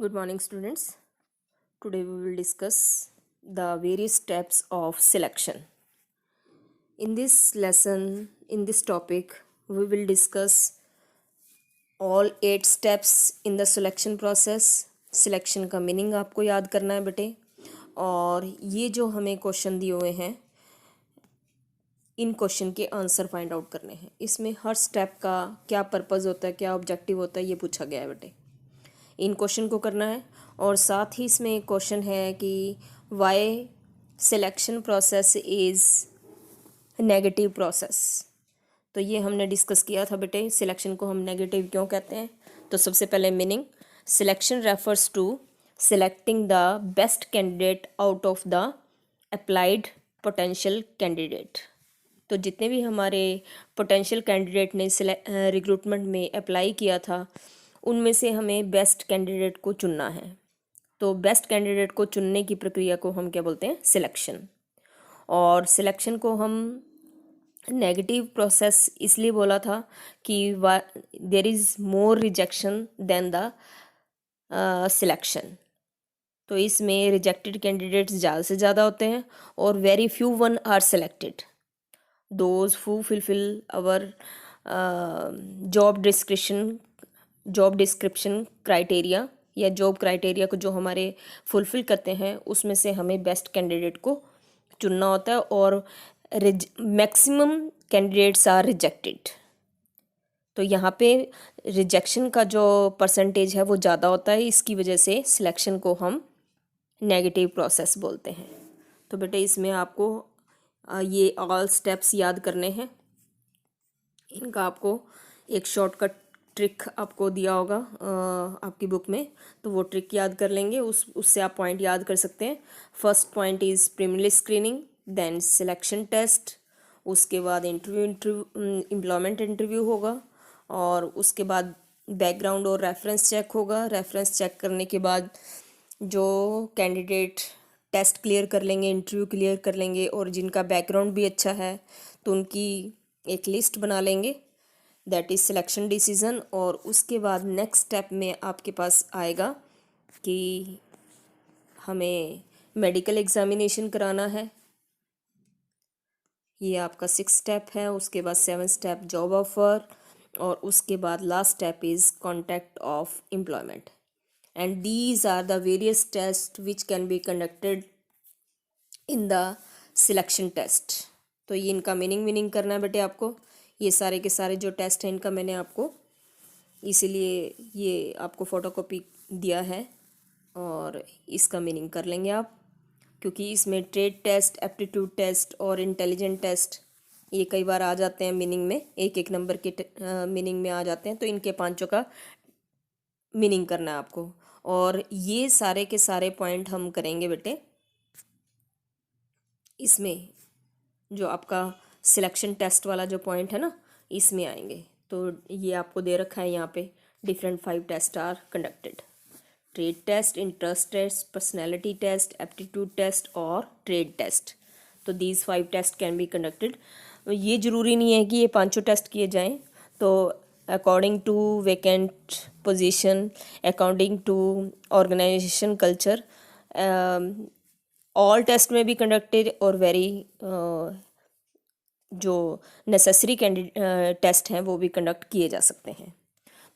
Good morning, students. Today we will discuss the various steps of selection. In this lesson, in this topic, we will discuss all 8 steps in the selection process. Selection का meaning आपको याद करना है बेटे, और ये जो हमें क्वेश्चन दिए हुए हैं, इन क्वेश्चन के आंसर फाइंड आउट करने हैं। इसमें हर स्टेप का क्या पर्पज़ होता है, क्या ऑब्जेक्टिव होता है, ये पूछा गया है बेटे। इन क्वेश्चन को करना है। और साथ ही इसमें एक क्वेश्चन है कि why selection process is negative process. तो ये हमने डिस्कस किया था बेटे, सिलेक्शन को हम नेगेटिव क्यों कहते हैं। तो सबसे पहले meaning, selection refers to selecting the best candidate out of the applied potential candidate. तो जितने भी हमारे पोटेंशियल कैंडिडेट ने रिक्रूटमेंट में अप्लाई किया था, उनमें से हमें बेस्ट कैंडिडेट को चुनना है। तो बेस्ट कैंडिडेट को चुनने की प्रक्रिया को हम क्या बोलते हैं, सिलेक्शन। और सिलेक्शन को हम नेगेटिव प्रोसेस इसलिए बोला था कि there is more rejection than the selection. तो इसमें रिजेक्टेड कैंडिडेट्स ज़्यादा से ज़्यादा होते हैं और very few one are selected, those who fulfil our job description criteria, या जॉब क्राइटेरिया को जो हमारे फुलफिल करते हैं, उसमें से हमें बेस्ट कैंडिडेट को चुनना होता है। और मैक्सिमम कैंडिडेट्स आर रिजेक्टेड। तो यहाँ पे रिजेक्शन का जो परसेंटेज है वो ज़्यादा होता है, इसकी वजह से सिलेक्शन को हम नेगेटिव प्रोसेस बोलते हैं। तो बेटे इसमें आपको ये ऑल स्टेप्स याद करने हैं। इनका आपको एक शॉर्टकट ट्रिक आपको दिया होगा आपकी बुक में, तो वो ट्रिक याद कर लेंगे, उससे आप पॉइंट याद कर सकते हैं। First point is preliminary screening, then selection test, उसके बाद एम्प्लॉयमेंट इंटरव्यू होगा, और उसके बाद बैकग्राउंड और रेफरेंस चेक होगा। रेफरेंस चेक करने के बाद जो कैंडिडेट टेस्ट क्लियर कर लेंगे, इंटरव्यू क्लियर कर लेंगे, और जिनका बैकग्राउंड भी अच्छा है, तो उनकी एक लिस्ट बना लेंगे, दैट इज़ सिलेक्शन डिसीज़न। और उसके बाद नेक्स्ट स्टेप में आपके पास आएगा कि हमें मेडिकल एग्जामिनेशन कराना है, ये आपका 6 स्टेप है। उसके बाद 7 स्टेप जॉब ऑफर, और उसके बाद last step is contact of employment. And these are the various test which can be conducted in the selection test. तो ये इनका मीनिंग करना है बेटे आपको। ये सारे के सारे जो टेस्ट हैं इनका मैंने आपको इसीलिए ये आपको फ़ोटोकॉपी दिया है, और इसका मीनिंग कर लेंगे आप, क्योंकि इसमें ट्रेड टेस्ट, एप्टीट्यूड टेस्ट और इंटेलिजेंट टेस्ट ये कई बार आ जाते हैं मीनिंग में, एक एक नंबर के मीनिंग में आ जाते हैं। तो इनके पांचों का मीनिंग करना है आपको, और ये सारे के सारे पॉइंट हम करेंगे बेटे इसमें। जो आपका सिलेक्शन टेस्ट वाला जो पॉइंट है ना, इसमें आएंगे। तो ये आपको दे रखा है यहाँ पे, different 5 test are conducted, trade test, interest test, personality test, aptitude test और ट्रेड टेस्ट। तो these 5 test can be conducted. ये ज़रूरी नहीं है कि ये पांचों टेस्ट किए जाएं। तो according to vacant position, according to organisation culture, all test में भी कंडक्टेड, और वेरी जो नेसेसरी टेस्ट हैं वो भी कंडक्ट किए जा सकते हैं।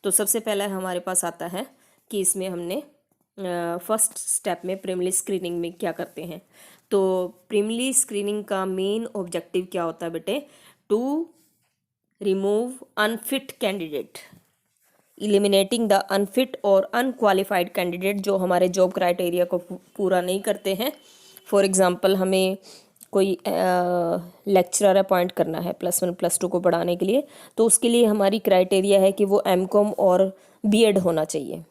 तो सबसे पहला हमारे पास आता है कि इसमें हमने फर्स्ट स्टेप में प्रीलिमिनरी स्क्रीनिंग में क्या करते हैं। तो प्रीलिमिनरी स्क्रीनिंग का मेन ऑब्जेक्टिव क्या होता है बेटे, to remove unfit candidate, eliminating the unfit और अनक्वालिफाइड कैंडिडेट जो हमारे जॉब क्राइटेरिया को पूरा नहीं करते हैं। फॉर एग्ज़ाम्पल, हमें कोई लेक्चरर अपॉइंट करना है +1 +2 को पढ़ाने के लिए, तो उसके लिए हमारी क्राइटेरिया है कि वो एमकॉम और बीएड होना चाहिए।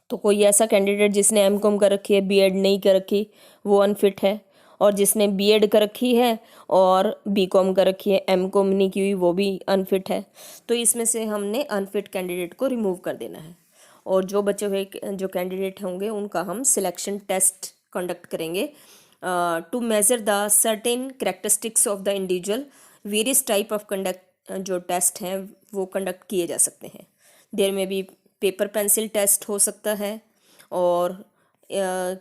तो कोई ऐसा कैंडिडेट जिसने एमकॉम कर रखी है, बीएड नहीं कर रखी, वो अनफिट है, और जिसने बीएड कर रखी है और बीकॉम कर रखी है, एमकॉम नहीं की हुई, वो भी अनफिट है। तो इसमें से हमने अनफिट कैंडिडेट को रिमूव कर देना है, और जो बचे हुए जो कैंडिडेट होंगे उनका हम सिलेक्शन टेस्ट कंडक्ट करेंगे to measure the certain characteristics of the individual. Various type of conduct जो टेस्ट हैं वो कंडक्ट किए जा सकते हैं। देयर में भी पेपर पेंसिल टेस्ट हो सकता है, और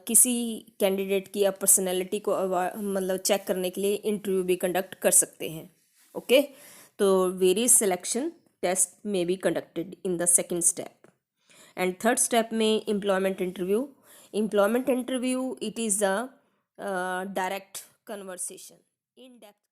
किसी कैंडिडेट की आप पर्सनैलिटी को मतलब चेक करने के लिए इंटरव्यू भी कंडक्ट कर सकते हैं. ओके, तो वेरियस सिलेक्शन टेस्ट में be conducted in the second step. And third step में employment interview. Employment interview, it is the direct conversation, in depth